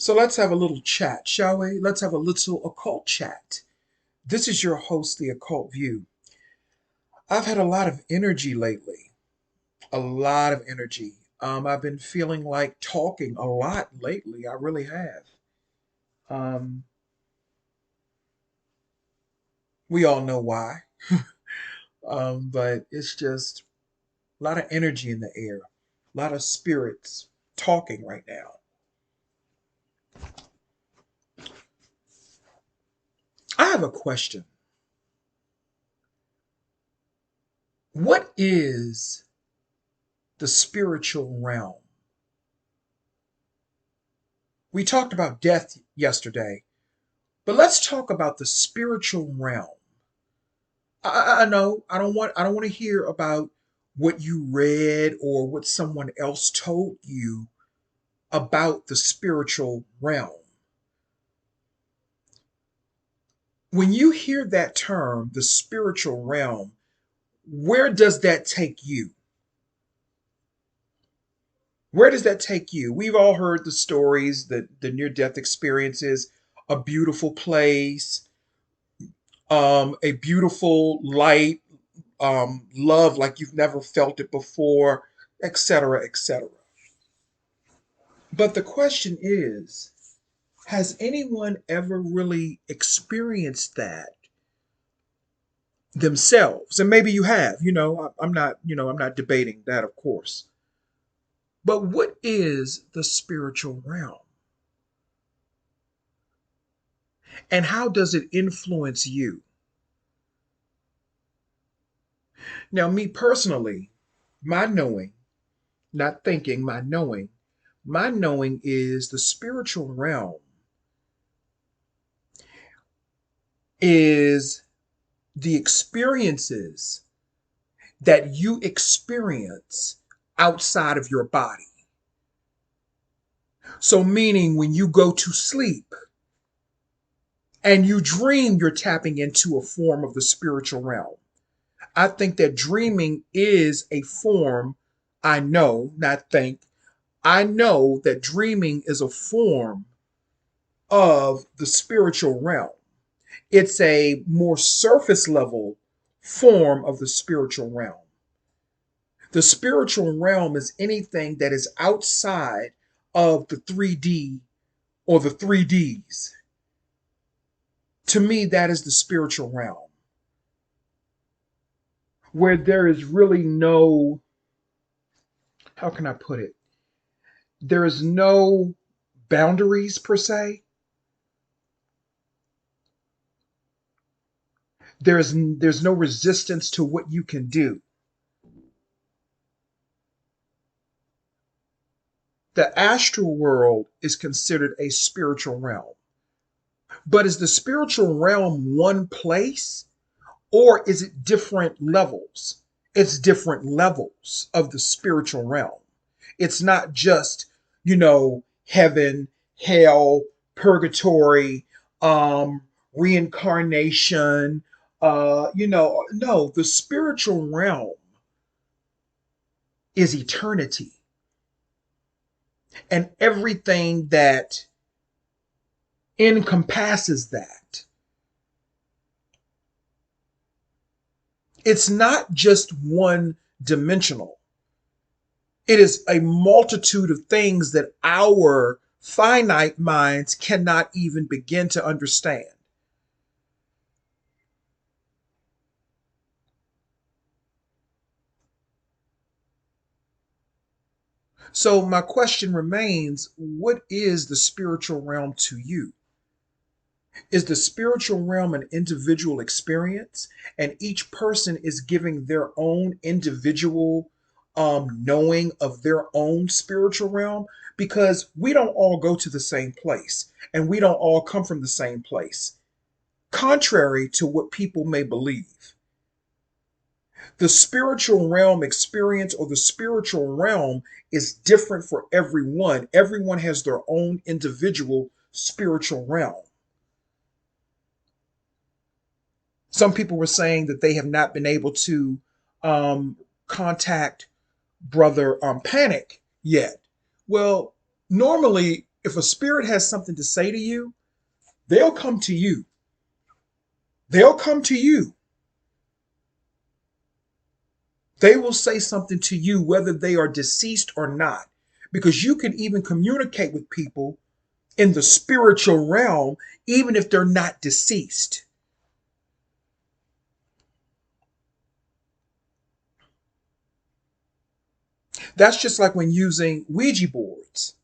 So let's have a little chat, shall we? Let's have a little occult chat. This is your host, The Occult View. I've had a lot of energy lately, a lot of energy. I've been feeling like talking a lot lately. I really have. Um, we all know why, but it's just a lot of energy in the air, a lot of spirits talking right now. I have a question. What is the spiritual realm? We talked about death yesterday, but let's talk about the spiritual realm. I know I don't want to hear about what you read or what someone else told you about the spiritual realm. When you hear that term, the spiritual realm, where does that take you? Where does that take you? We've all heard the stories that the near death experiences, a beautiful place, a beautiful light, love like you've never felt it before, etc., etc. But the question is, has anyone ever really experienced that themselves? And maybe you have, I'm not, I'm not debating that, of course. But what is the spiritual realm? And how does it influence you? Now, me personally, my knowing, not thinking, my knowing is the spiritual realm is the experiences that you experience outside of your body. So, meaning when you go to sleep and you dream, you're tapping into a form of the spiritual realm. I think that dreaming is a form, I know, not think, I know that dreaming is a form of the spiritual realm. It's a more surface level form of the spiritual realm. The spiritual realm is anything that is outside of the 3D or the 3Ds. To me, that is the spiritual realm, where there is really no, how can I put it? There is no boundaries per se. There's no resistance to what you can do. The astral world is considered a spiritual realm. But is the spiritual realm one place or is it different levels? It's different levels of the spiritual realm. It's not just, heaven, hell, purgatory, reincarnation. No, the spiritual realm is eternity and everything that encompasses that. It's not just one dimensional. It is a multitude of things that our finite minds cannot even begin to understand. So, my question remains, what is the spiritual realm to you? Is the spiritual realm an individual experience, and each person is giving their own individual knowing of their own spiritual realm? Because we don't all go to the same place and we don't all come from the same place, contrary to what people may believe. The spiritual realm experience or the spiritual realm is different for everyone. Everyone has their own individual spiritual realm. Some people were saying that they have not been able to contact Brother Panic yet. Well, normally If a spirit has something to say to you, they'll come to you. They'll come to you. They will say something to you whether they are deceased or not, because you can even communicate with people in the spiritual realm even if they're not deceased. That's just like when using Ouija boards.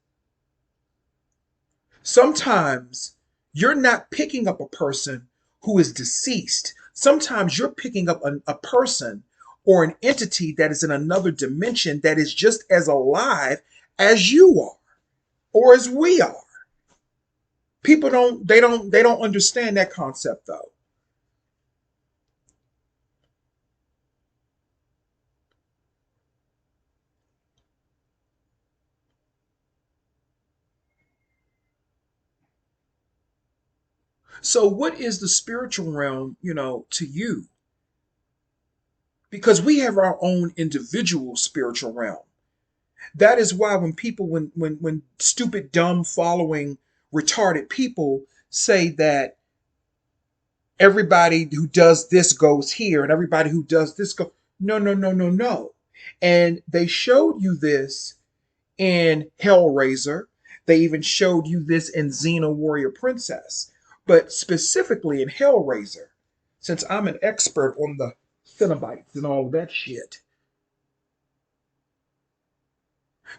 Sometimes you're not picking up a person who is deceased. Sometimes you're picking up a person or an entity that is in another dimension that is just as alive as you are or as we are. People don't understand that concept though. So what is the spiritual realm, to you? Because we have our own individual spiritual realm. That is why when people when stupid dumb following retarded people say that everybody who does this goes here and everybody who does this go, no, no, no, no, no. And they showed you this in Hellraiser. They even showed you this in Xena Warrior Princess. But specifically in Hellraiser, since I'm an expert on the Cenobites and all of that shit.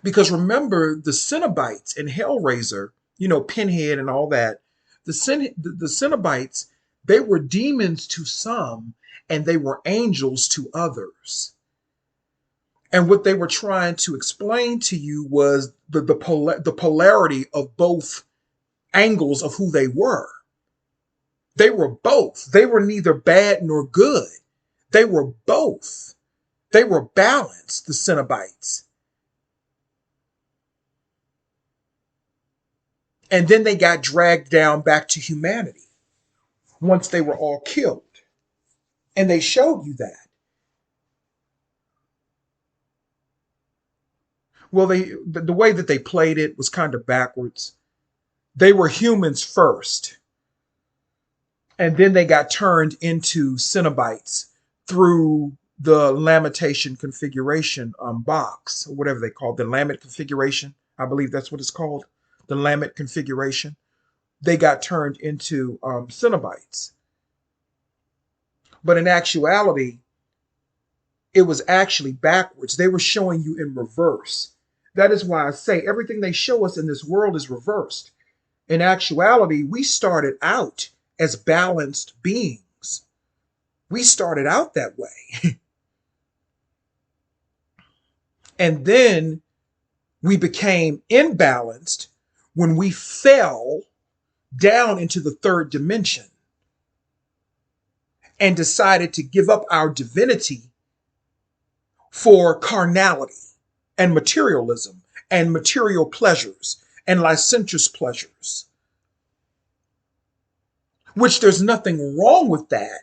Because remember, the Cenobites in Hellraiser, Pinhead and all that, the Cenobites, they were demons to some and they were angels to others. And what they were trying to explain to you was the polarity of both angles of who they were. They were both. They were neither bad nor good. They were both. They were balanced, the Cenobites. And then they got dragged down back to humanity once they were all killed. And they showed you that. Well, the way that they played it was kind of backwards. They were humans first, and then they got turned into Cenobites through the lamentation configuration box, or whatever they call it, the Lamet configuration. I believe that's what it's called, the Lamet configuration. They got turned into Cenobites. But in actuality, it was actually backwards. They were showing you in reverse. That is why I say everything they show us in this world is reversed. In actuality, we started out as balanced beings. We started out that way. And then we became imbalanced when we fell down into the third dimension and decided to give up our divinity for carnality and materialism and material pleasures and licentious pleasures, which there's nothing wrong with that.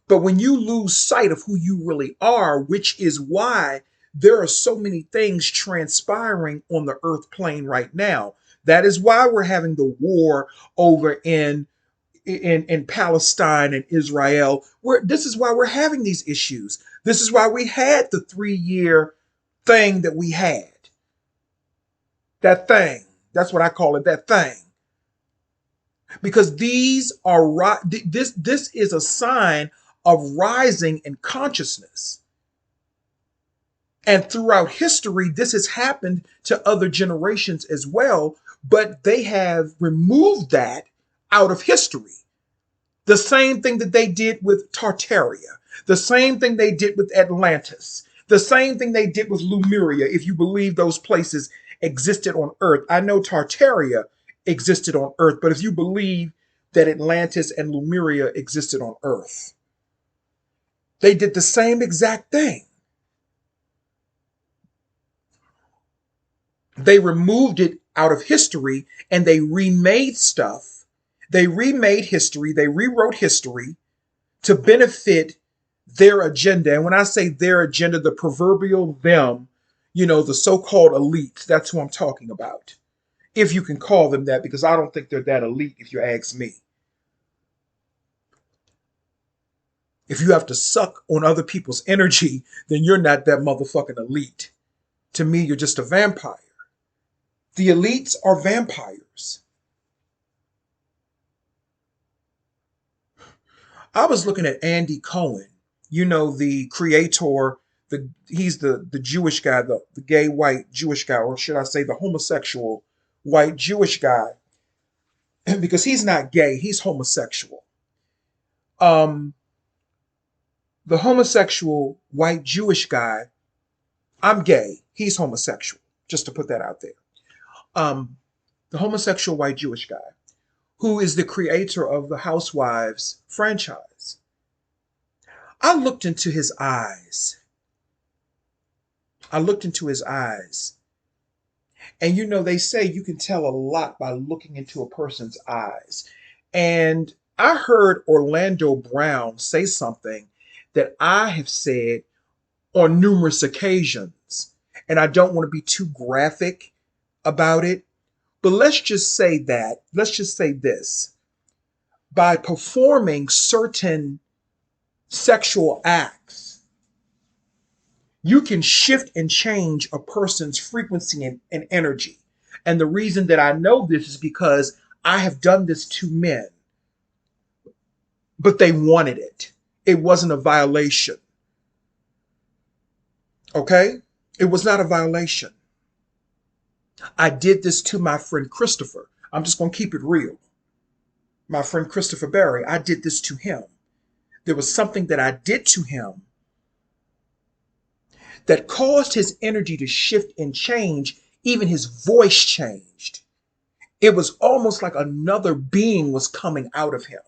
But when you lose sight of who you really are, which is why there are so many things transpiring on the earth plane right now. That is why we're having the war over in Palestine and Israel. This is why we're having these issues. This is why we had the 3-year thing that we had. That thing. That's what I call it, that thing. Because these are this is a sign of rising in consciousness. And throughout history, this has happened to other generations as well, but they have removed that out of history. The same thing that they did with Tartaria, the same thing they did with Atlantis, the same thing they did with Lemuria, if you believe those places existed on Earth. I know Tartaria existed on Earth, but if you believe that Atlantis and Lemuria existed on Earth, they did the same exact thing. They removed it out of history and they remade stuff. They remade history. They rewrote history to benefit their agenda. And when I say their agenda, the proverbial them, the so-called elites, that's who I'm talking about. if you can call them that, because I don't think they're that elite if you ask me. If you have to suck on other people's energy, then you're not that motherfucking elite. To me, you're just a vampire. The elites are vampires. I was looking at Andy Cohen, the creator, he's the Jewish guy, the gay white Jewish guy, or should I say the homosexual white Jewish guy, because he's not gay, he's homosexual. Um, the homosexual white Jewish guy, I'm gay, he's homosexual, just to put that out there. Um, the homosexual white Jewish guy, who is the creator of the Housewives franchise. I looked into his eyes. I looked into his eyes. And they say you can tell a lot by looking into a person's eyes. And I heard Orlando Brown say something that I have said on numerous occasions. And I don't want to be too graphic about it. But let's just say this. By performing certain sexual acts, you can shift and change a person's frequency and energy. And the reason that I know this is because I have done this to men, but they wanted it. It wasn't a violation. Okay? It was not a violation. I did this to my friend Christopher. I'm just going to keep it real. My friend Christopher Berry, I did this to him. There was something that I did to him that caused his energy to shift and change. Even his voice changed. It was almost like another being was coming out of him.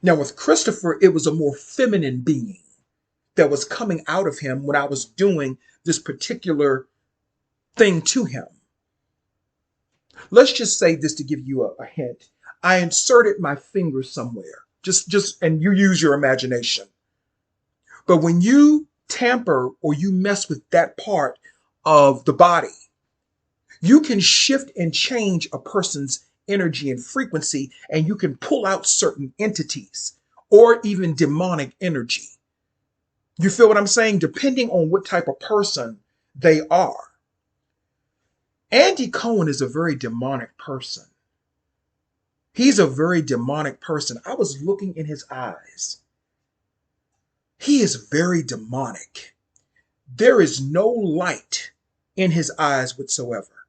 Now, with Christopher, it was a more feminine being that was coming out of him when I was doing this particular thing to him. Let's just say this to give you a hint. I inserted my finger somewhere, and you use your imagination. But when you tamper or you mess with that part of the body, you can shift and change a person's energy and frequency, and you can pull out certain entities or even demonic energy. You feel what I'm saying? Depending on what type of person they are. Andy Cohen is a very demonic person. He's a very demonic person. I was looking in his eyes. He is very demonic. There is no light in his eyes whatsoever.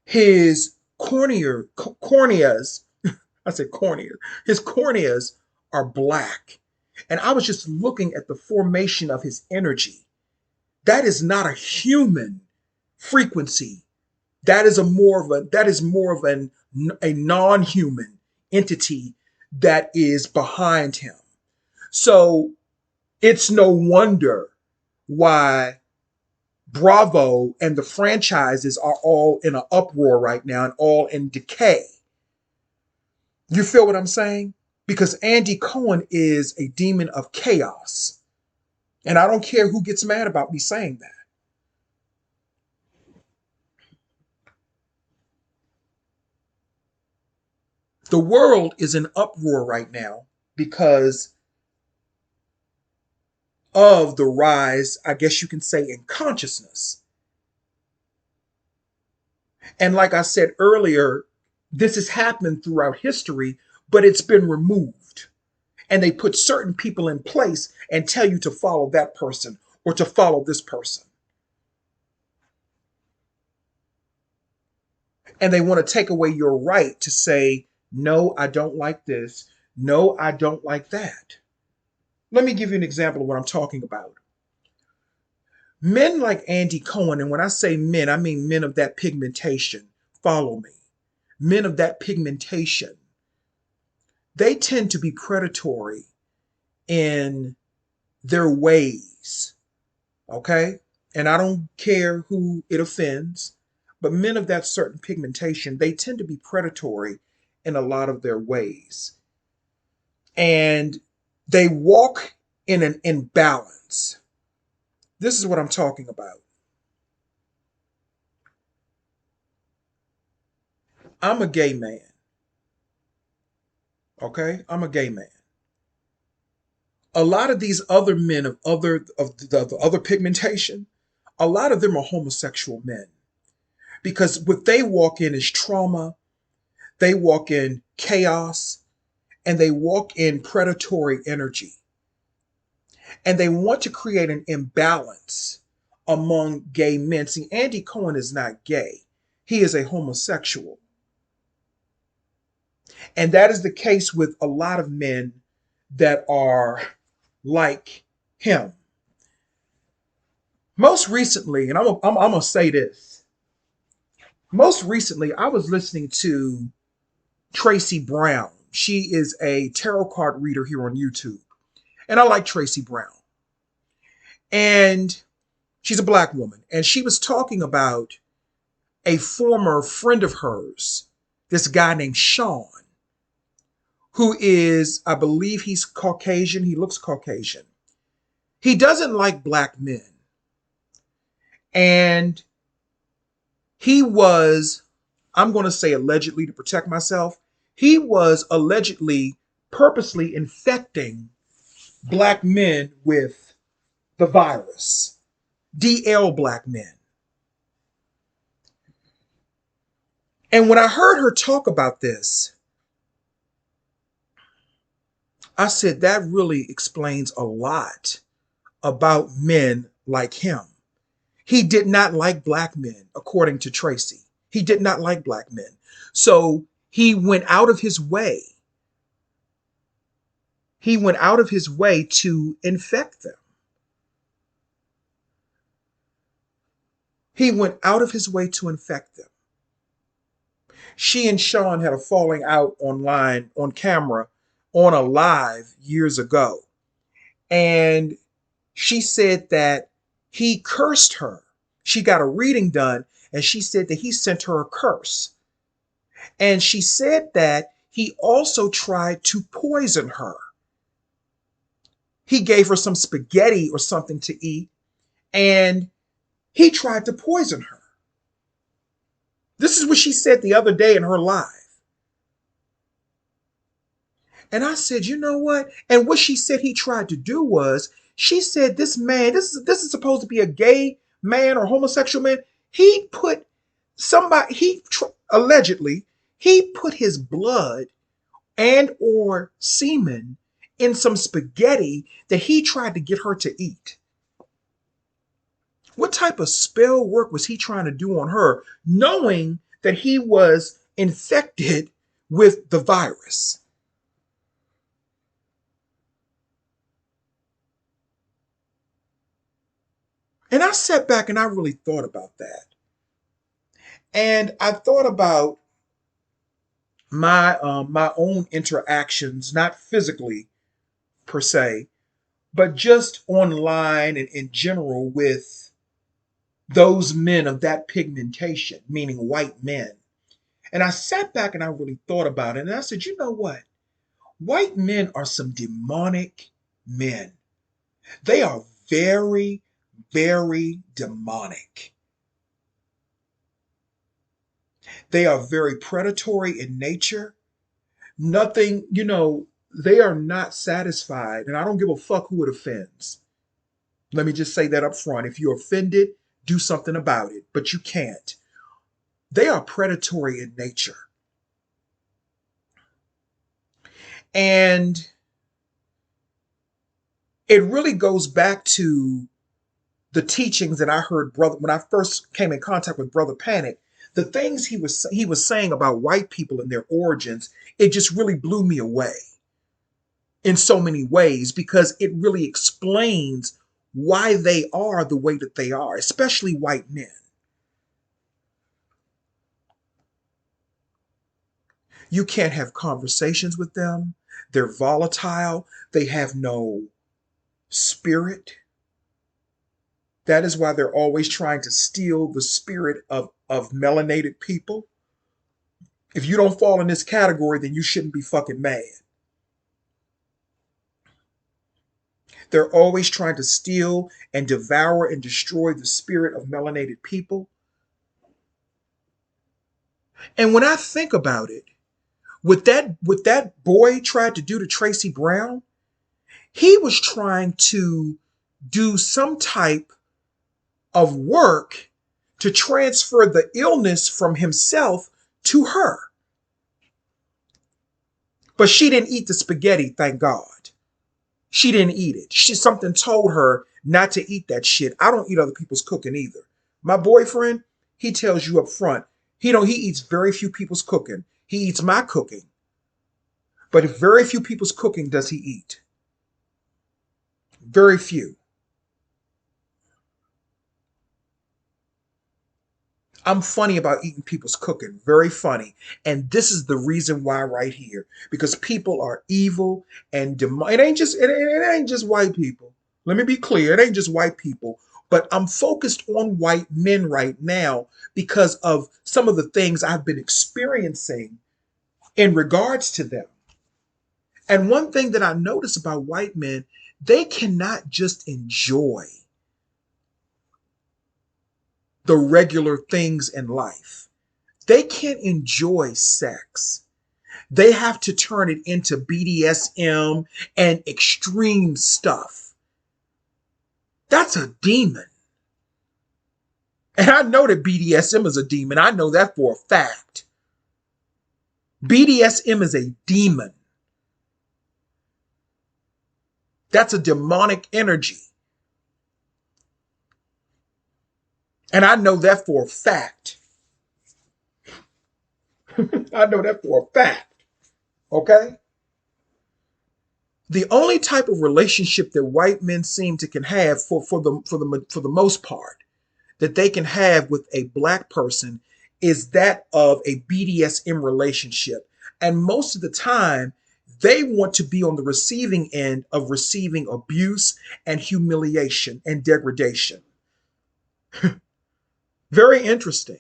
His corneas, I said cornea, his corneas are black. And I was just looking at the formation of his energy. That is not a human frequency. That is more of a non-human entity that is behind him. So it's no wonder why Bravo and the franchises are all in an uproar right now and all in decay. You feel what I'm saying? Because Andy Cohen is a demon of chaos. And I don't care who gets mad about me saying that. The world is in uproar right now because of the rise, I guess you can say, in consciousness. And like I said earlier, this has happened throughout history, but it's been removed. And they put certain people in place and tell you to follow that person or to follow this person. And they want to take away your right to say, no, I don't like this. No, I don't like that. Let me give you an example of what I'm talking about. Men like Andy Cohen, and when I say men, I mean men of that pigmentation. Follow me. Men of that pigmentation. They tend to be predatory in their ways. Okay? And I don't care who it offends, but men of that certain pigmentation, they tend to be predatory in a lot of their ways. And they walk in an imbalance. This is what I'm talking about. I'm a gay man. Okay? I'm a gay man. A lot of these other men of the other pigmentation, a lot of them are homosexual men because what they walk in is trauma, they walk in chaos, and they walk in predatory energy. And they want to create an imbalance among gay men. See, Andy Cohen is not gay. He is a homosexual. And that is the case with a lot of men that are like him. Most recently, and I'm going to say this. Most recently, I was listening to Tracy Brown. She is a tarot card reader here on YouTube. And I like Tracy Brown. And she's a black woman. And she was talking about a former friend of hers, this guy named Sean, who is, I believe he's Caucasian. He looks Caucasian. He doesn't like black men. And he was, I'm going to say allegedly to protect myself, he was allegedly purposely infecting black men with the virus, DL black men. And when I heard her talk about this, I said that really explains a lot about men like him. He did not like black men, according to Tracy. He did not like black men. So he went out of his way. He went out of his way to infect them. He went out of his way to infect them. She and Sean had a falling out online, on camera, on a live years ago. And she said that he cursed her. She got a reading done, and she said that he sent her a curse. And she said that he also tried to poison her. He gave her some spaghetti or something to eat, and he tried to poison her. This is what she said the other day in her live. And I said, you know what? And what she said he tried to do was, she said, this man, this is supposed to be a gay man or homosexual man. He put somebody, allegedly, he put his blood and or semen in some spaghetti that he tried to get her to eat. What type of spell work was he trying to do on her, knowing that he was infected with the virus? And I sat back and I really thought about that. And I thought about my own interactions, not physically per se, but just online and in general with those men of that pigmentation, meaning white men. And I sat back and I really thought about it. And I said, you know what? White men are some demonic men. They are very, very demonic. They are very predatory in nature. Nothing, they are not satisfied. And I don't give a fuck who it offends. Let me just say that up front. If you're offended, do something about it, but you can't. They are predatory in nature. And it really goes back to the teachings that I heard brother when I first came in contact with Brother Panic. The things he was saying about white people and their origins, it just really blew me away in so many ways because it really explains why they are the way that they are, especially white men. You can't have conversations with them. They're volatile. They have no spirit. That is why they're always trying to steal the spirit of melanated people. If you don't fall in this category, then you shouldn't be fucking mad. They're always trying to steal and devour and destroy the spirit of melanated people. And when I think about it, what that boy tried to do to Tracy Brown, he was trying to do some type of work to transfer the illness from himself to her. But she didn't eat the spaghetti, thank God. She didn't eat it. Something told her not to eat that shit. I don't eat other people's cooking either. My boyfriend, he tells you up front, he eats very few people's cooking. He eats my cooking. But very few people's cooking does he eat. Very few. I'm funny about eating people's cooking. Very funny. And this is the reason why right here. Because people are evil and it ain't just white people. Let me be clear. It ain't just white people. But I'm focused on white men right now because of some of the things I've been experiencing in regards to them. And one thing that I notice about white men, they cannot just enjoy the regular things in life. They can't enjoy sex. They have to turn it into BDSM and extreme stuff. That's a demon. And I know that BDSM is a demon. I know that for a fact. BDSM is a demon. That's a demonic energy. And I know that for a fact. I know that for a fact. Okay? The only type of relationship that white men seem to can have for the most part that they can have with a black person is that of a BDSM relationship. And most of the time, they want to be on the receiving end of receiving abuse and humiliation and degradation. Very interesting.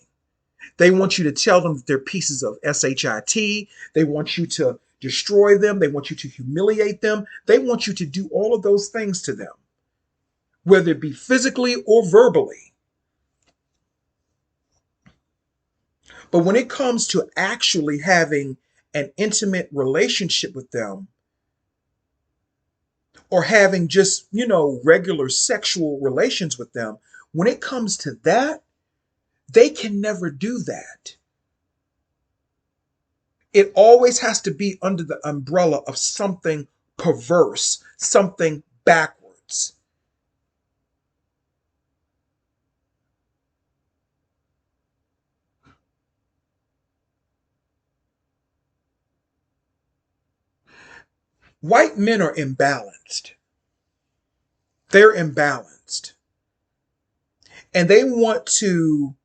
They want you to tell them that they're pieces of shit. They want you to destroy them. They want you to humiliate them. They want you to do all of those things to them, whether it be physically or verbally. But when it comes to actually having an intimate relationship with them or having just, regular sexual relations with them, when it comes to that, they can never do that. It always has to be under the umbrella of something perverse, something backwards. White men are imbalanced. They're imbalanced. And they want to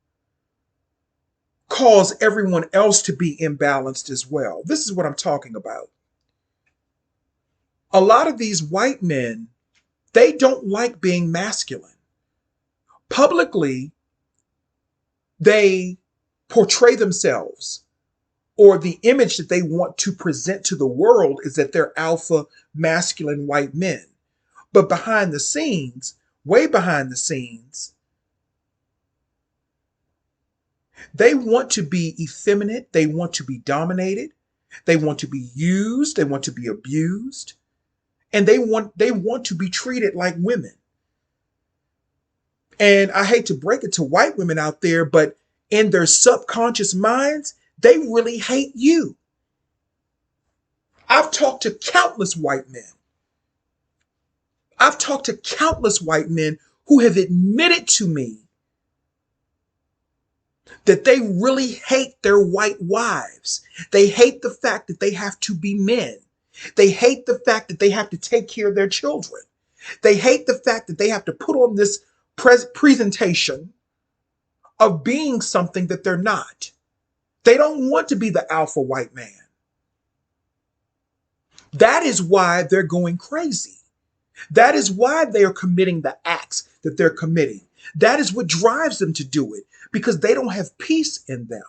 cause everyone else to be imbalanced as well. This is what I'm talking about. A lot of these white men, they don't like being masculine. Publicly, they portray themselves, or the image that they want to present to the world is that they're alpha masculine white men. But behind the scenes, way behind the scenes, they want to be effeminate. They want to be dominated. They want to be used. They want to be abused. And they want to be treated like women. And I hate to break it to white women out there, but in their subconscious minds, they really hate you. I've talked to countless white men. I've talked to countless white men who have admitted to me that they really hate their white wives. They hate the fact that they have to be men. They hate the fact that they have to take care of their children. They hate the fact that they have to put on this presentation of being something that they're not. They don't want to be the alpha white man. That is why they're going crazy. That is why they are committing the acts that they're committing. That is what drives them to do it, because they don't have peace in them.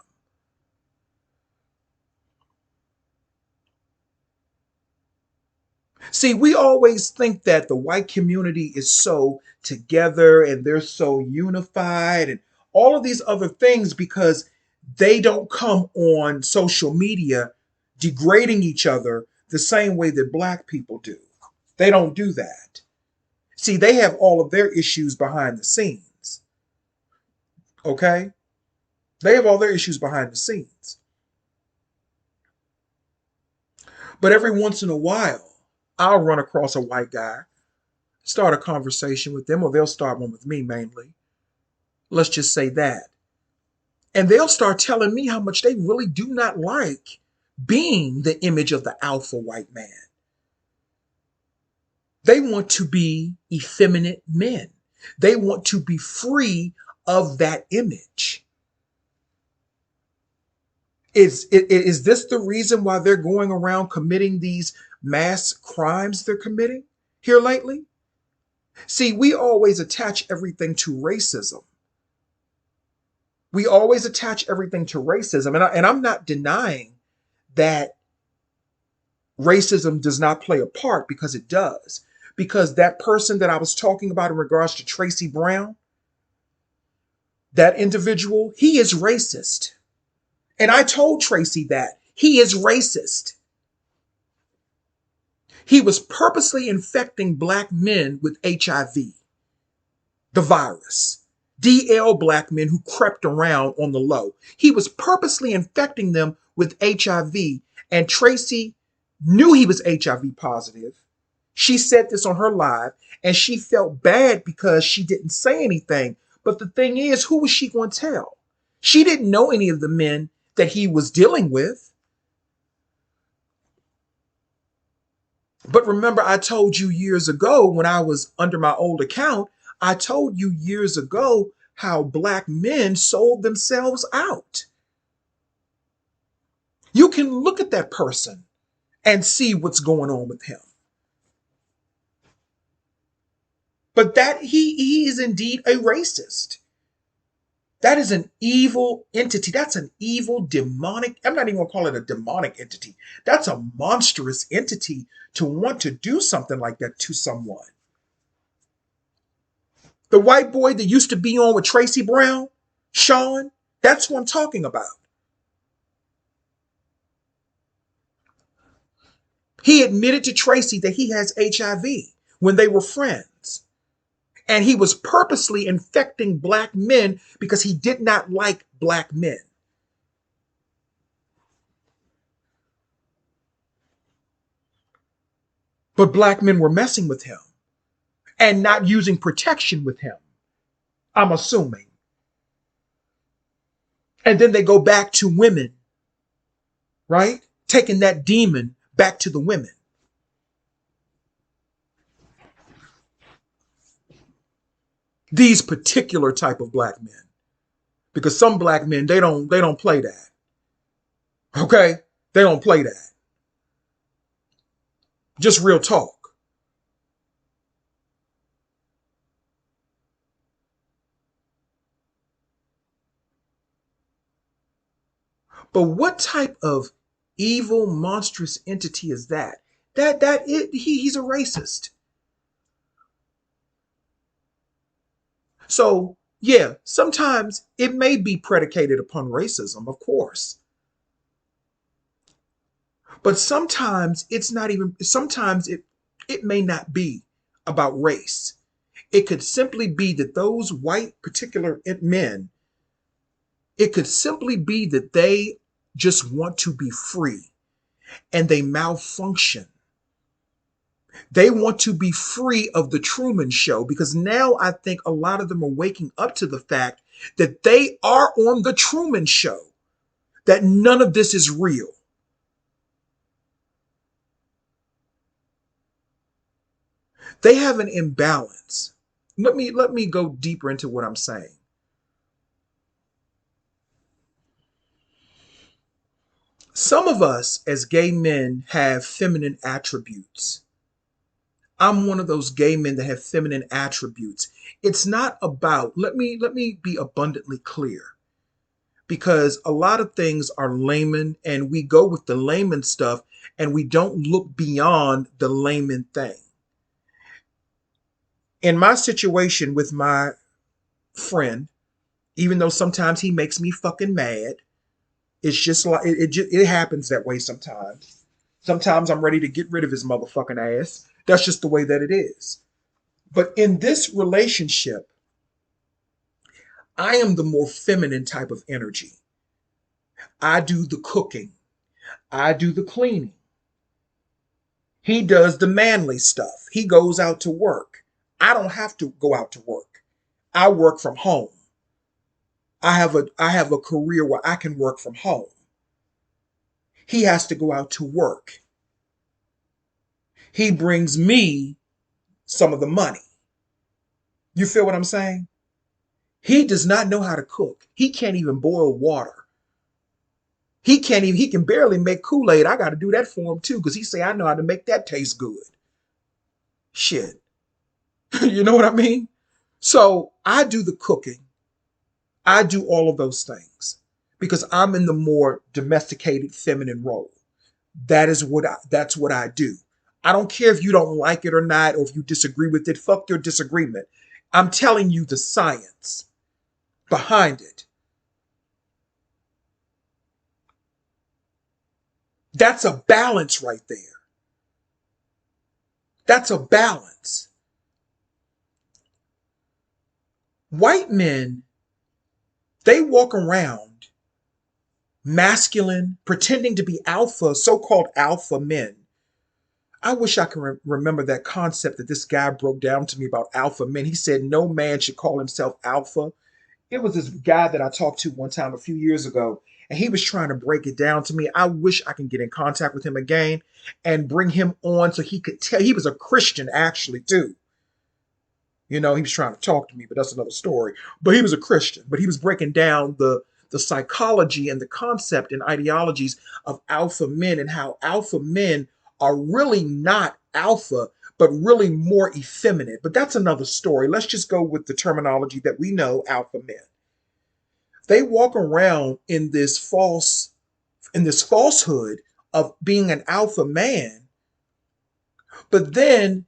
See, we always think that the white community is so together and they're so unified and all of these other things because They don't come on social media degrading each other the same way that black people do. They don't do that. See, they have all of their issues behind the scenes. Okay? They have all their issues behind the scenes. But every once in a while, I'll run across a white guy, start a conversation with them, or they'll start one with me mainly. Let's just say that. And they'll start telling me how much they really do not like being the image of the alpha white man. They want to be effeminate men. They want to be free of that image. Is this the reason why they're going around committing these mass crimes they're committing here lately? See, we always attach everything to racism. We always attach everything to racism. And I'm not denying that racism does not play a part, because it does. Because that person that I was talking about in regards to Tracy Brown, that individual, he is racist. And I told Tracy that he is racist. He was purposely infecting black men with HIV, the virus. DL black men who crept around on the low. He was purposely infecting them with HIV, and Tracy knew he was HIV positive. She said this on her live, and she felt bad because she didn't say anything. But the thing is, who was she going to tell? She didn't know any of the men that he was dealing with. But remember, I told you years ago when I was under my old account, I told you years ago how black men sold themselves out. You can look at that person and see what's going on with him. But that he is indeed a racist. That is an evil entity. That's an evil demonic. I'm not even going to call it a demonic entity. That's a monstrous entity to want to do something like that to someone. The white boy that used to be on with Tracy Brown, Sean, that's what I'm talking about. He admitted to Tracy that he has HIV when they were friends. And he was purposely infecting black men because he did not like black men. But black men were messing with him and not using protection with him, I'm assuming. And then they go back to women, right? Taking that demon back to the women. These particular type of black men. Because some black men, they don't play that. Okay? They don't play that. Just real talk. But what type of evil, monstrous entity is that? He's a racist. So yeah, sometimes it may be predicated upon racism, of course. But sometimes it's not even, sometimes it may not be about race. It could simply be that those white particular men, it could simply be that they just want to be free and they malfunction. They want to be free of the Truman Show, because now I think a lot of them are waking up to the fact that they are on the Truman Show, that none of this is real. They have an imbalance. Let me go deeper into what I'm saying. Some of us as gay men have feminine attributes. I'm one of those gay men that have feminine attributes. It's not about, let me be abundantly clear, because a lot of things are layman and we go with the layman stuff and we don't look beyond the layman thing. In my situation with my friend, even though sometimes he makes me fucking mad, It's just like it happens that way sometimes. Sometimes I'm ready to get rid of his motherfucking ass. That's just the way that it is. But in this relationship, I am the more feminine type of energy. I do the cooking. I do the cleaning. He does the manly stuff. He goes out to work. I don't have to go out to work. I work from home. I have a career where I can work from home. He has to go out to work. He brings me some of the money. You feel what I'm saying? He does not know how to cook. He can't even boil water. He can barely make Kool-Aid. I got to do that for him too, because he say I know how to make that taste good. Shit. You know what I mean? So I do the cooking. I do all of those things because I'm in the more domesticated feminine role. That's what I do. I don't care if you don't like it or not, or if you disagree with it. Fuck your disagreement. I'm telling you the science behind it. That's a balance right there. That's a balance. White men, they walk around masculine, pretending to be alpha, so-called alpha men. I wish I could remember that concept that this guy broke down to me about alpha men. He said no man should call himself alpha. It was this guy that I talked to one time a few years ago, and he was trying to break it down to me. I wish I can get in contact with him again and bring him on so he could tell. He was a Christian, actually, too. You know, he was trying to talk to me, but that's another story. But he was a Christian, but he was breaking down the psychology and the concept and ideologies of alpha men and how alpha men are really not alpha, but really more effeminate. But that's another story. Let's just go with the terminology that we know, alpha men. They walk around in this falsehood of being an alpha man, but then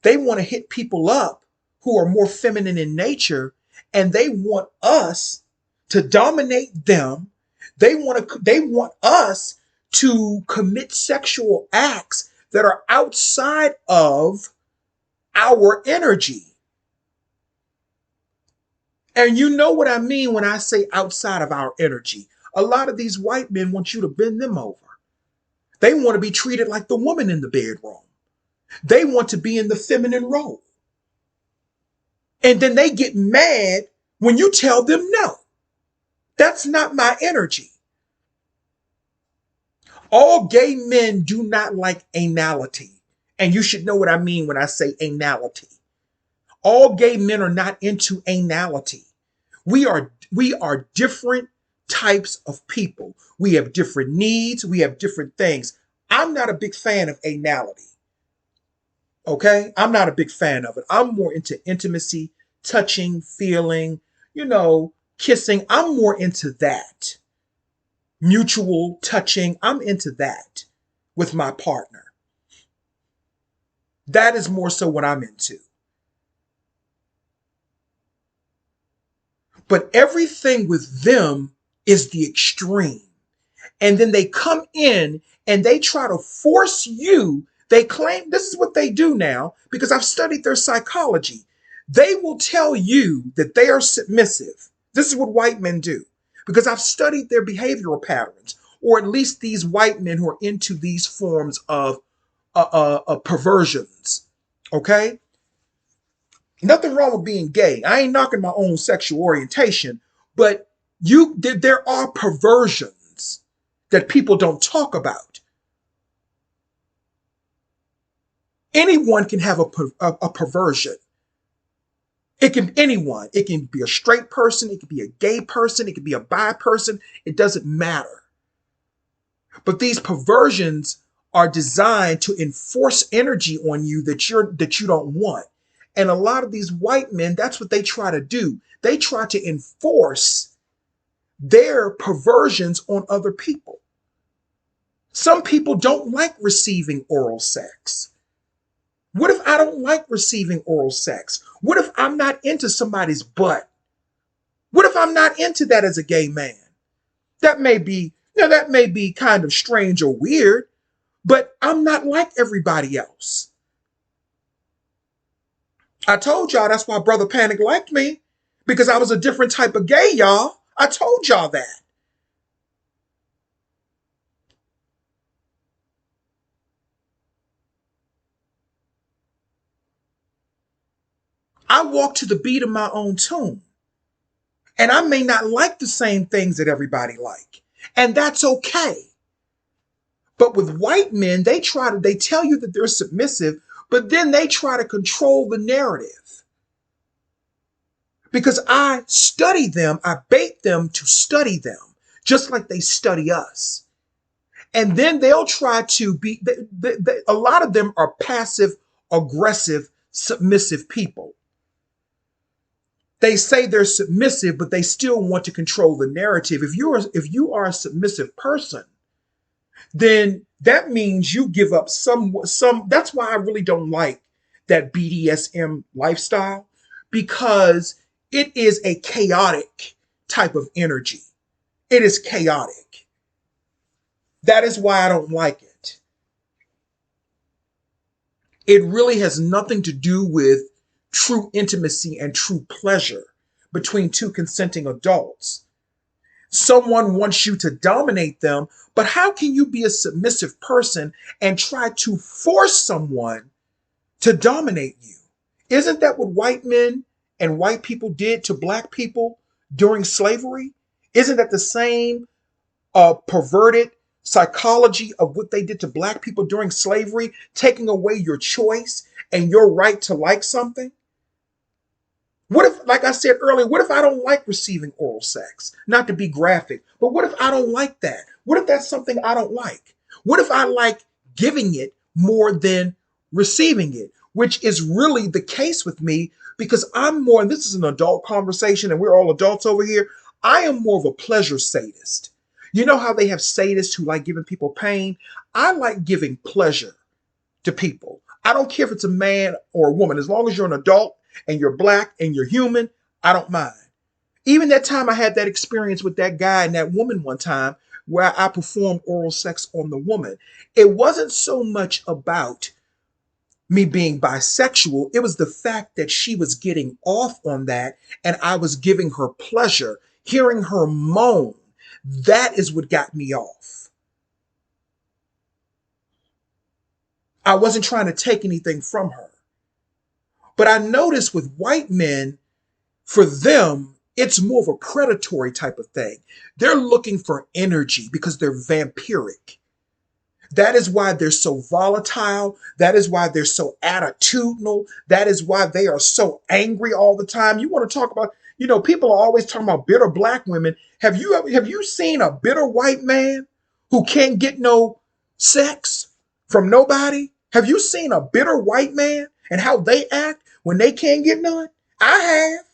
they want to hit people up who are more feminine in nature, and they want us to dominate them. They want us to commit sexual acts that are outside of our energy. And you know what I mean when I say outside of our energy. A lot of these white men want you to bend them over. They want to be treated like the woman in the bedroom. They want to be in the feminine role. And then they get mad when you tell them no. That's not my energy. All gay men do not like anality. And you should know what I mean when I say anality. All gay men are not into anality. We are different types of people. We have different needs. We have different things. I'm not a big fan of anality. Okay? I'm not a big fan of it. I'm more into intimacy, touching, feeling, kissing. I'm more into that. Mutual touching. I'm into that with my partner. That is more so what I'm into. But everything with them is the extreme. And then they come in and they try to force you. They claim this is what they do now because I've studied their psychology. They will tell you that they are submissive. This is what white men do because I've studied their behavioral patterns, or at least these white men who are into these forms of perversions. Okay? Nothing wrong with being gay. I ain't knocking my own sexual orientation, but there are perversions that people don't talk about. Anyone can have a perversion. It can be anyone. It can be a straight person. It can be a gay person. It can be a bi person. It doesn't matter. But these perversions are designed to enforce energy on you that you don't want. And a lot of these white men, that's what they try to do. They try to enforce their perversions on other people. Some people don't like receiving oral sex. What if I don't like receiving oral sex? What if I'm not into somebody's butt? What if I'm not into that as a gay man? That may be kind of strange or weird, but I'm not like everybody else. I told y'all that's why Brother Panic liked me, because I was a different type of gay, y'all. I told y'all that. I walk to the beat of my own tune, and I may not like the same things that everybody like, and that's okay. But with white men, they tell you that they're submissive, but then they try to control the narrative. Because I study them, I bait them to study them, just like they study us. And then they'll try to be, a lot of them are passive, aggressive, submissive people. They say they're submissive, but they still want to control the narrative. If you are a submissive person, then that means you give up some. That's why I really don't like that BDSM lifestyle, because it is a chaotic type of energy. It is chaotic. That is why I don't like it. It really has nothing to do with true intimacy and true pleasure between two consenting adults. Someone wants you to dominate them, but how can you be a submissive person and try to force someone to dominate you? Isn't that what white men and white people did to black people during slavery? Isn't that the same perverted psychology of what they did to black people during slavery, taking away your choice and your right to like something? What if, like I said earlier, what if I don't like receiving oral sex? Not to be graphic, but what if I don't like that? What if that's something I don't like? What if I like giving it more than receiving it? Which is really the case with me, because I'm more, and this is an adult conversation and we're all adults over here, I am more of a pleasure sadist. You know how they have sadists who like giving people pain? I like giving pleasure to people. I don't care if it's a man or a woman. As long as you're an adult and you're black and you're human, I don't mind. Even that time I had that experience with that guy and that woman one time where I performed oral sex on the woman. It wasn't so much about me being bisexual. It was the fact that she was getting off on that and I was giving her pleasure. Hearing her moan, that is what got me off. I wasn't trying to take anything from her. But I noticed with white men, for them, it's more of a predatory type of thing. They're looking for energy because they're vampiric. That is why they're so volatile. That is why they're so attitudinal. That is why they are so angry all the time. You want to talk about, people are always talking about bitter black women. Have you seen a bitter white man who can't get no sex from nobody? Have you seen a bitter white man and how they act when they can't get none? I have.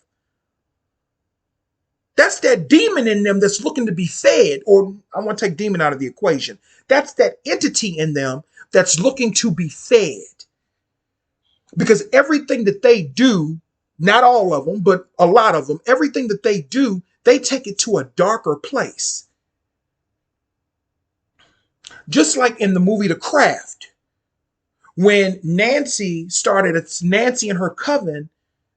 That's that demon in them that's looking to be fed, or I want to take demon out of the equation. That's that entity in them that's looking to be fed. Because everything that they do, not all of them, but a lot of them, everything that they do, they take it to a darker place. Just like in the movie The Craft, when Nancy and her coven,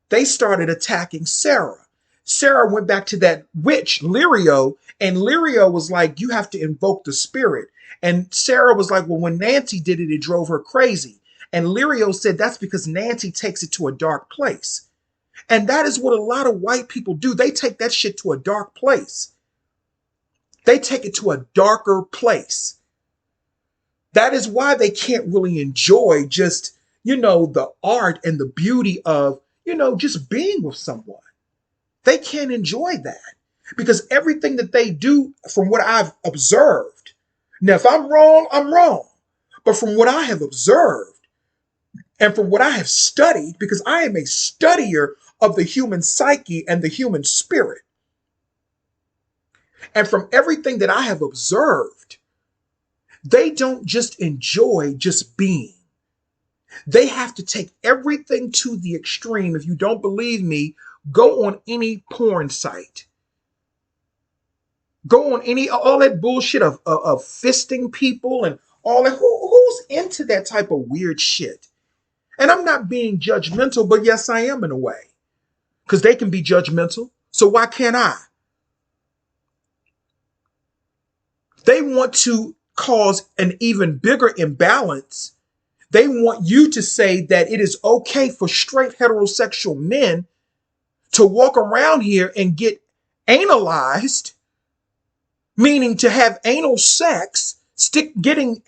they started attacking Sarah. Sarah went back to that witch, Lirio, and Lirio was like, you have to invoke the spirit. And Sarah was like, well, when Nancy did it, it drove her crazy. And Lirio said that's because Nancy takes it to a dark place. And that is what a lot of white people do. They take that shit to a dark place. They take it to a darker place. That is why they can't really enjoy just, the art and the beauty of, just being with someone. They can't enjoy that because everything that they do, from what I've observed, now if I'm wrong, I'm wrong. But from what I have observed and from what I have studied, because I am a studier of the human psyche and the human spirit, and from everything that I have observed, they don't just enjoy just being. They have to take everything to the extreme. If you don't believe me, go on any porn site. go on any all that bullshit of fisting people and all that. Who's into that type of weird shit? And I'm not being judgmental, but yes, I am in a way. Because they can be judgmental. So why can't I? They want to cause an even bigger imbalance. They want you to say that it is okay for straight heterosexual men to walk around here and get analyzed, meaning to have anal sex, getting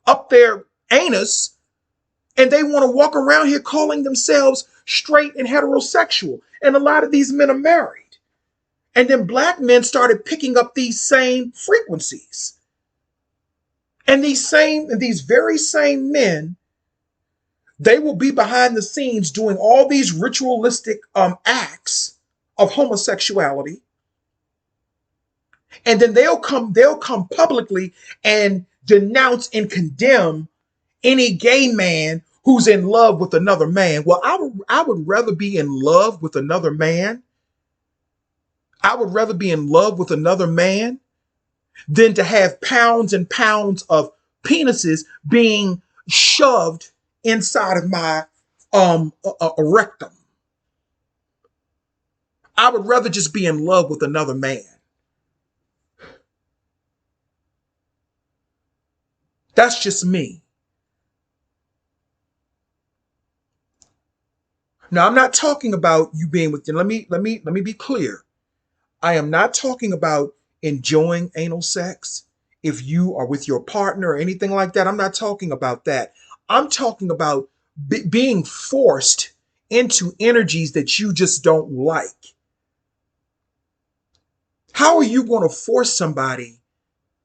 up their anus, and they want to walk around here calling themselves straight and heterosexual. And a lot of these men are married. And then black men started picking up these same frequencies. And these very same men, they will be behind the scenes doing all these ritualistic acts of homosexuality. And then they'll come publicly and denounce and condemn any gay man who's in love with another man. Well, I would rather be in love with another man. I would rather be in love with another man than to have pounds and pounds of penises being shoved inside of my a rectum. I would rather just be in love with another man. That's just me. Now, I'm not talking about you being with. Let me be clear. I am not talking about enjoying anal sex if you are with your partner or anything like that. I'm not talking about that. I'm talking about being forced into energies that you just don't like. How are you going to force somebody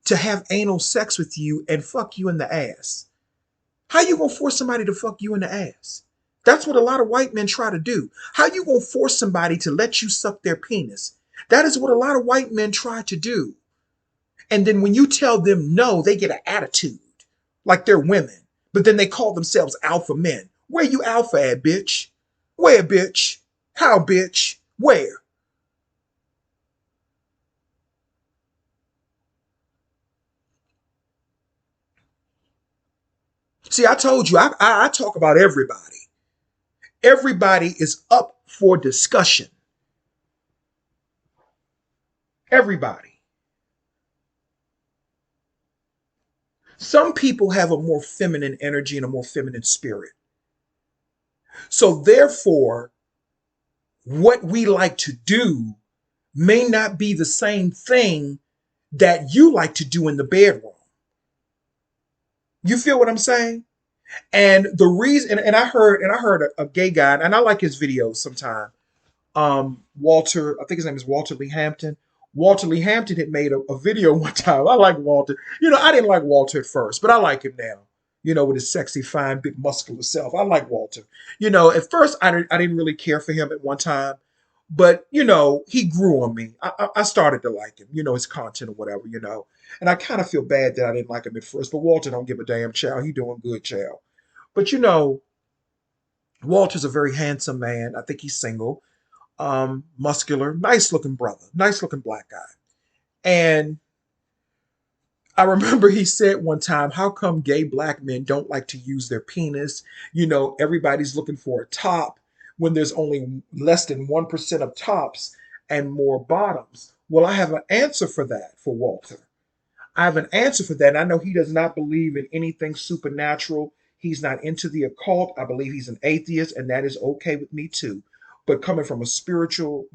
to have anal sex with you and fuck you in the ass? How you going to force somebody to fuck you in the ass? That's what a lot of white men try to do. How you going to force somebody to let you suck their penis? That is what a lot of white men try to do. And then when you tell them no, they get an attitude like they're women. But then they call themselves alpha men. Where you alpha at, bitch? Where, bitch? How, bitch? Where? See, I told you, I talk about everybody. Everybody is up for discussion. Everybody. Some people have a more feminine energy and a more feminine spirit. So therefore, what we like to do may not be the same thing that you like to do in the bedroom. You feel what I'm saying? And the reason, and I heard a gay guy, and I like his videos sometimes. Walter, I think his name is Walter Lee Hampton. Walter Lee Hampton had made a video one time. I like Walter. I didn't like Walter at first, but I like him now. With his sexy, fine, big, muscular self. I like Walter. At first I didn't really care for him at one time, but he grew on me. I started to like him. His content or whatever. And I kind of feel bad that I didn't like him at first. But Walter don't give a damn, child. He doing good, child. But Walter's a very handsome man. I think he's single, muscular, nice looking brother, nice looking black guy. And I remember he said one time, how come gay black men don't like to use their penis? Everybody's looking for a top when there's only less than 1% of tops and more bottoms. Well, I have an answer for that for Walter. I have an answer for that. And I know he does not believe in anything supernatural. He's not into the occult. I believe he's an atheist, and that is okay with me too. But coming from a spiritual,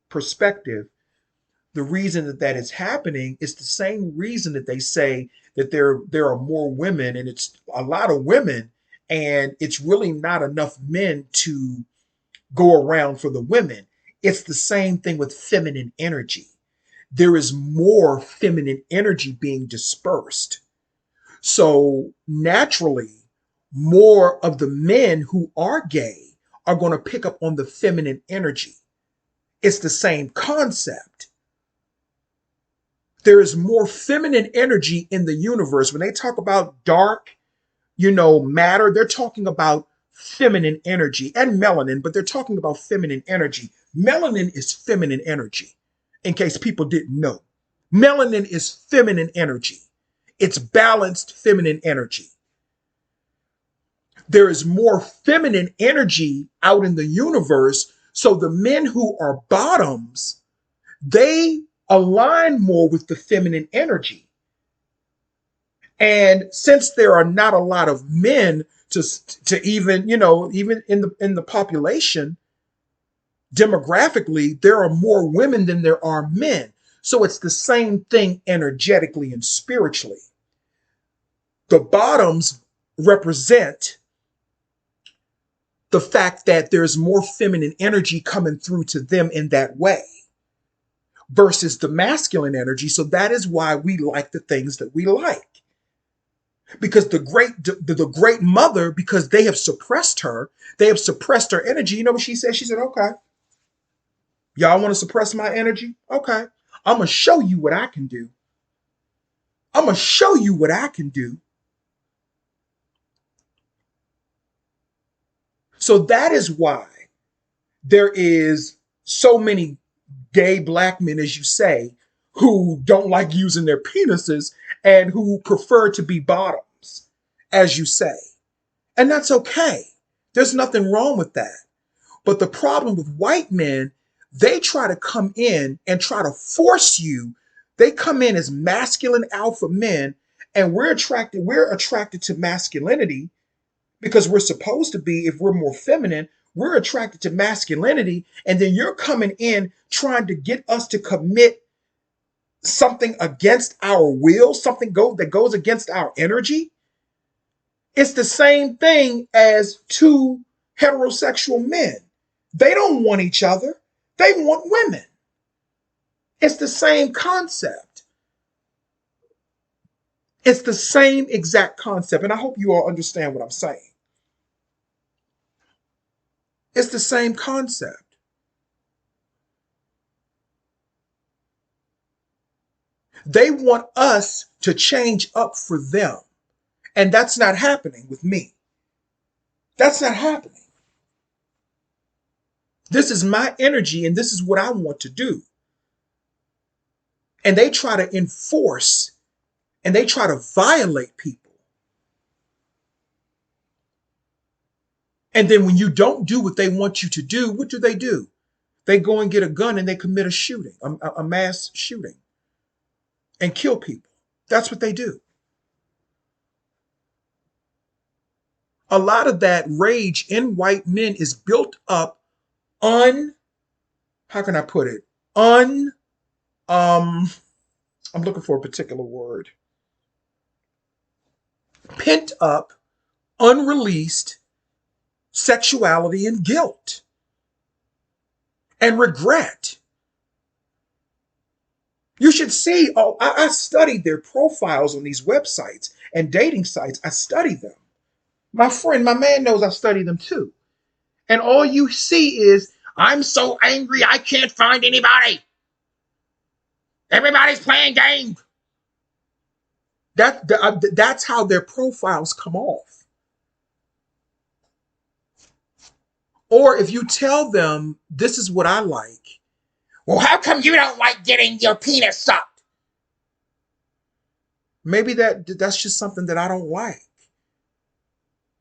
perspective, the reason that is happening is the same reason that they say that there are more women, and it's a lot of women, and it's really not enough men to go around for the women. It's the same thing with feminine energy. There is more feminine energy being dispersed. So naturally, more of the men who are gay are going to pick up on the feminine energy. It's the same concept. There is more feminine energy in the universe. When they talk about dark, matter, they're talking about feminine energy and melanin, but they're talking about feminine energy. Melanin is feminine energy. in case people didn't know. Melanin is feminine energy. It's balanced feminine energy. There is more feminine energy out in the universe. So the men who are bottoms, they align more with the feminine energy. And since there are not a lot of men to even, even in the population, demographically, there are more women than there are men. So it's the same thing energetically and spiritually. The bottoms represent the fact that there's more feminine energy coming through to them in that way versus the masculine energy. So that is why we like the things that we like. Because the great mother, because they have suppressed her energy. You know what she said? She said, okay, y'all want to suppress my energy? Okay, I'm going to show you what I can do. I'm going to show you what I can do. So that is why there is so many gay black men, as you say, who don't like using their penises and who prefer to be bottoms, as you say. And that's okay. There's nothing wrong with that. But the problem with white men, they try to come in and try to force you. They come in as masculine alpha men, and we're attracted to masculinity because we're supposed to be, if we're more feminine, we're attracted to masculinity. And then you're coming in trying to get us to commit something against our will, that goes against our energy. It's the same thing as two heterosexual men. They don't want each other. They want women. It's the same concept. It's the same exact concept. And I hope you all understand what I'm saying. It's the same concept. They want us to change up for them. And that's not happening with me. That's not happening. This is my energy and this is what I want to do. And they try to enforce and they try to violate people. And then when you don't do what they want you to do, what do? They go and get a gun and they commit a shooting, a mass shooting, and kill people. That's what they do. A lot of that rage in white men is built up how can I put it? I'm looking for a particular word. Pent up, unreleased sexuality and guilt and regret. You should see, I studied their profiles on these websites and dating sites. I study them. My man knows I study them too. And all you see is, I'm so angry I can't find anybody. Everybody's playing games. That's how their profiles come off. Or if you tell them, this is what I like. Well, how come you don't like getting your penis sucked? Maybe that's just something that I don't like.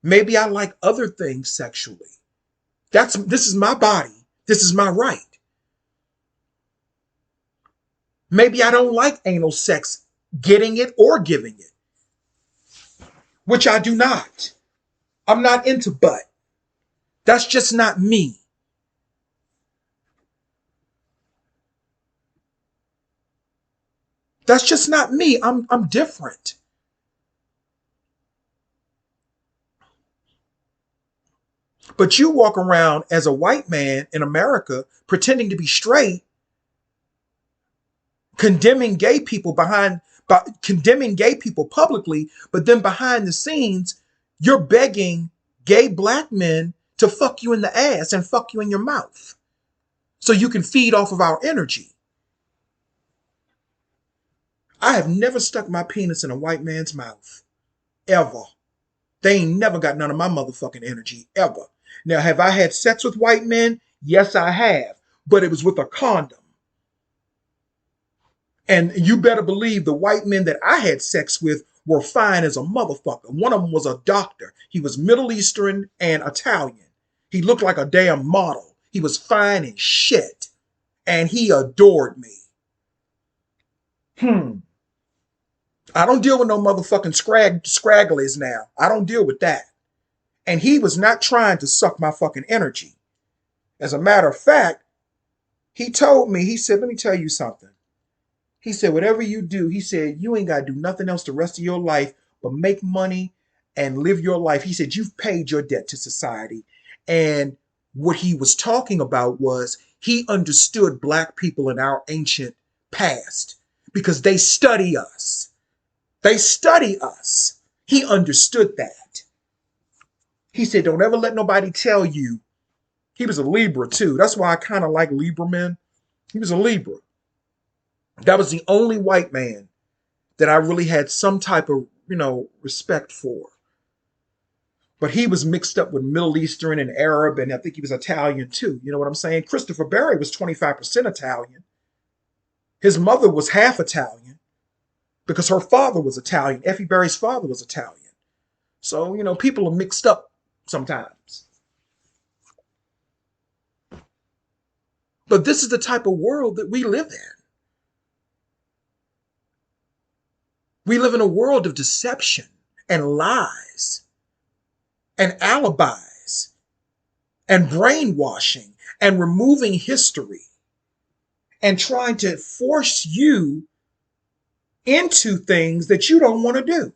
Maybe I like other things sexually. This is my body. This is my right. Maybe I don't like anal sex, getting it or giving it, which I do not. I'm not into butt. That's just not me. That's just not me. I'm different. But you walk around as a white man in America pretending to be straight, condemning gay people publicly, but then behind the scenes, you're begging gay black men to fuck you in the ass and fuck you in your mouth so you can feed off of our energy. I have never stuck my penis in a white man's mouth. Ever. They ain't never got none of my motherfucking energy. Ever. Now, have I had sex with white men? Yes, I have. But it was with a condom. And you better believe the white men that I had sex with were fine as a motherfucker. One of them was a doctor. He was Middle Eastern and Italian. He looked like a damn model. He was fine as shit. And he adored me. I don't deal with no motherfucking scragglies now. I don't deal with that. And he was not trying to suck my fucking energy. As a matter of fact, he told me, he said, let me tell you something. He said, whatever you do, he said, you ain't got to do nothing else the rest of your life but make money and live your life. He said, you've paid your debt to society. And what he was talking about was he understood black people in our ancient past because they study us. They study us. He understood that. He said, don't ever let nobody tell you. He was a Libra too. That's why I kind of like Libra men. He was a Libra. That was the only white man that I really had some type of, respect for. But he was mixed up with Middle Eastern and Arab, and I think he was Italian too. You know what I'm saying? Christopher Berry was 25% Italian. His mother was half Italian because her father was Italian. Effie Berry's father was Italian. So, people are mixed up sometimes. But this is the type of world that we live in. We live in a world of deception and lies and alibis and brainwashing and removing history and trying to force you into things that you don't want to do.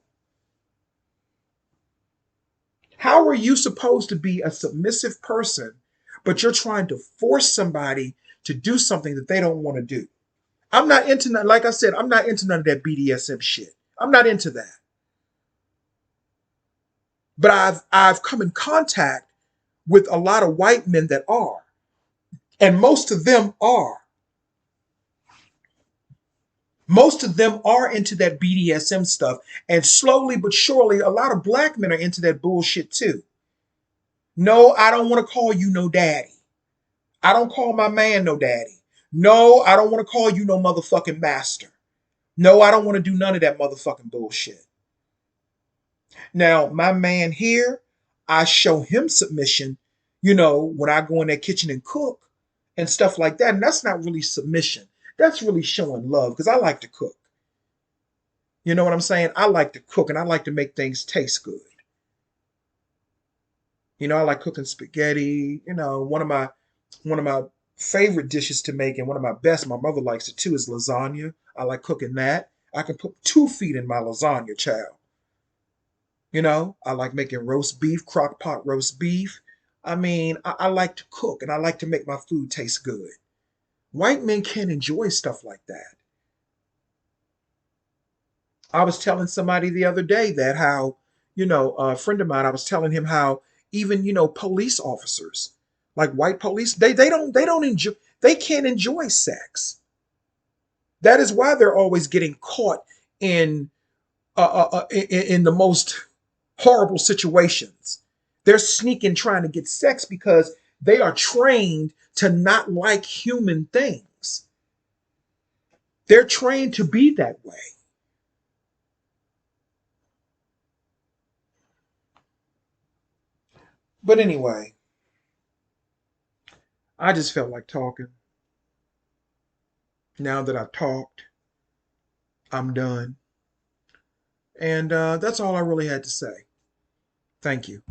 How are you supposed to be a submissive person, but you're trying to force somebody to do something that they don't want to do? I'm not into that. Like I said, I'm not into none of that BDSM shit. I'm not into that. But I've come in contact with a lot of white men that are. And most of them are. Most of them are into that BDSM stuff. And slowly but surely, a lot of black men are into that bullshit too. No, I don't want to call you no daddy. I don't call my man no daddy. No, I don't want to call you no motherfucking master. No, I don't want to do none of that motherfucking bullshit. Now, my man here, I show him submission, when I go in that kitchen and cook and stuff like that. And that's not really submission. That's really showing love because I like to cook. You know what I'm saying? I like to cook and I like to make things taste good. I like cooking spaghetti. One of my favorite dishes to make and one of my best, my mother likes it too, is lasagna. I like cooking that. I can put 2 feet in my lasagna, child. I like making roast beef, crock pot roast beef. I mean, I like to cook and I like to make my food taste good. White men can't enjoy stuff like that. I was telling somebody the other day that how, a friend of mine, I was telling him how even, police officers, like white police, they don't enjoy, they can't enjoy sex. That is why they're always getting caught in the most horrible situations. They're sneaking trying to get sex because they are trained to not like human things. They're trained to be that way. But anyway, I just felt like talking. Now that I've talked, I'm done. And that's all I really had to say. Thank you.